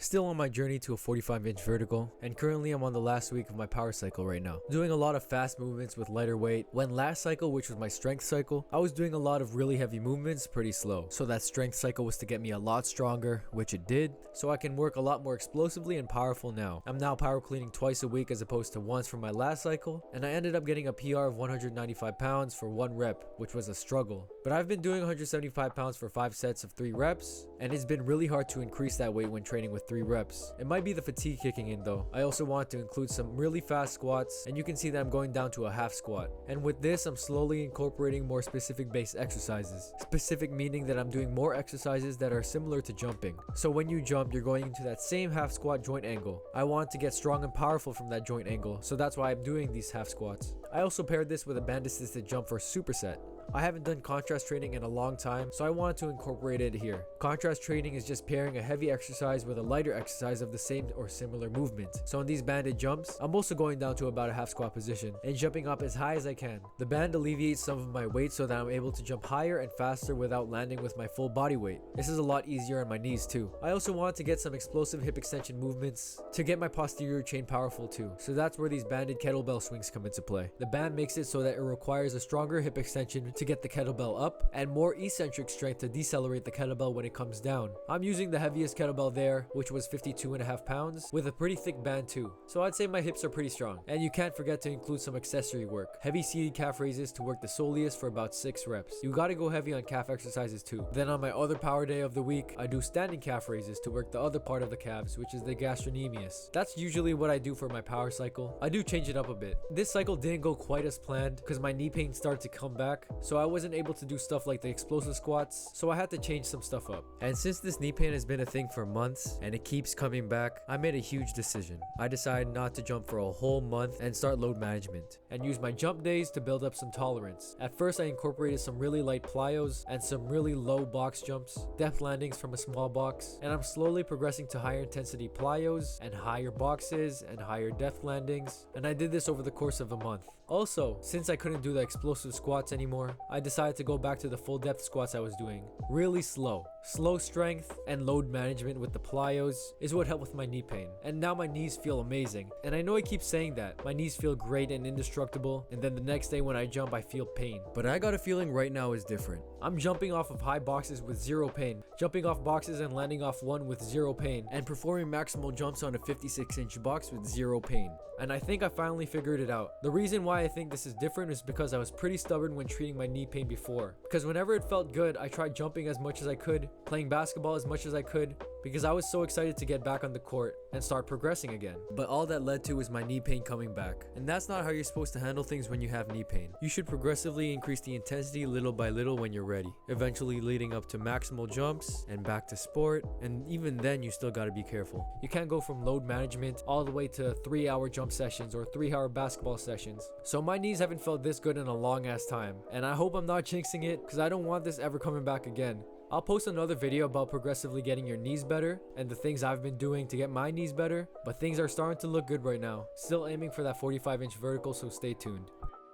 Still on my journey to a 45-inch vertical, and currently I'm on the last week of my power cycle right now. Doing a lot of fast movements with lighter weight. When last cycle, which was my strength cycle, I was doing a lot of really heavy movements pretty slow. So that strength cycle was to get me a lot stronger, which it did, so I can work a lot more explosively and powerful now. I'm now power cleaning twice a week as opposed to once from my last cycle, and I ended up getting a PR of 195 pounds for 1 rep, which was a struggle. But I've been doing 175 pounds for 5 sets of 3 reps, and it's been really hard to increase that weight when training with 3 reps. It might be the fatigue kicking in though. I also want to include some really fast squats, and you can see that I'm going down to a half squat. And with this, I'm slowly incorporating more specific based exercises. Specific meaning that I'm doing more exercises that are similar to jumping. So when you jump, you're going into that same half squat joint angle. I want to get strong and powerful from that joint angle, so that's why I'm doing these half squats. I also paired this with a band assisted jump for a superset. I haven't done contrast training in a long time, so I wanted to incorporate it here. Contrast training is just pairing a heavy exercise with a lighter exercise of the same or similar movement. So in these banded jumps, I'm also going down to about a half squat position and jumping up as high as I can. The band alleviates some of my weight so that I'm able to jump higher and faster without landing with my full body weight. This is a lot easier on my knees too. I also want to get some explosive hip extension movements to get my posterior chain powerful too. So that's where these banded kettlebell swings come into play. The band makes it so that it requires a stronger hip extension to get the kettlebell up and more eccentric strength to decelerate the kettlebell when it comes down. I'm using the heaviest kettlebell there, which was 52.5 pounds, with a pretty thick band too. So I'd say my hips are pretty strong. And you can't forget to include some accessory work. Heavy seated calf raises to work the soleus for about 6 reps. You gotta go heavy on calf exercises too. Then on my other power day of the week, I do standing calf raises to work the other part of the calves, which is the gastrocnemius. That's usually what I do for my power cycle. I do change it up a bit. This cycle didn't go quite as planned because my knee pain started to come back, so I wasn't able to do stuff like the explosive squats, so I had to change some stuff up. And since this knee pain has been a thing for months and it keeps coming back, I made a huge decision. I decided not to jump for a whole month and start load management and use my jump days to build up some tolerance. At first I incorporated some really light plyos and some really low box jumps, depth landings from a small box, and I'm slowly progressing to higher intensity plyos and higher boxes and higher depth landings, and I did this over the course of a month. Also, since I couldn't do the explosive squats anymore, I decided to go back to the full depth squats I was doing. Really slow. Slow strength and load management with the plyos is what helped with my knee pain. And now my knees feel amazing. And I know I keep saying that. My knees feel great and indestructible, and then the next day when I jump I feel pain. But I got a feeling right now is different. I'm jumping off of high boxes with 0 pain, jumping off boxes and landing off one with 0 pain, and performing maximal jumps on a 56-inch box with 0 pain. And I think I finally figured it out. The reason why I think this is different is because I was pretty stubborn when treating my knee pain before. Because whenever it felt good, I tried jumping as much as I could, playing basketball as much as I could, because I was so excited to get back on the court and start progressing again. But all that led to was my knee pain coming back. And that's not how you're supposed to handle things when you have knee pain. You should progressively increase the intensity little by little when you're ready, eventually leading up to maximal jumps and back to sport, and even then you still gotta be careful. You can't go from load management all the way to 3-hour jump sessions or 3-hour basketball sessions. So my knees haven't felt this good in a long ass time, and I hope I'm not jinxing it because I don't want this ever coming back again. I'll post another video about progressively getting your knees better and the things I've been doing to get my knees better, but things are starting to look good right now. Still aiming for that 45-inch vertical, so stay tuned.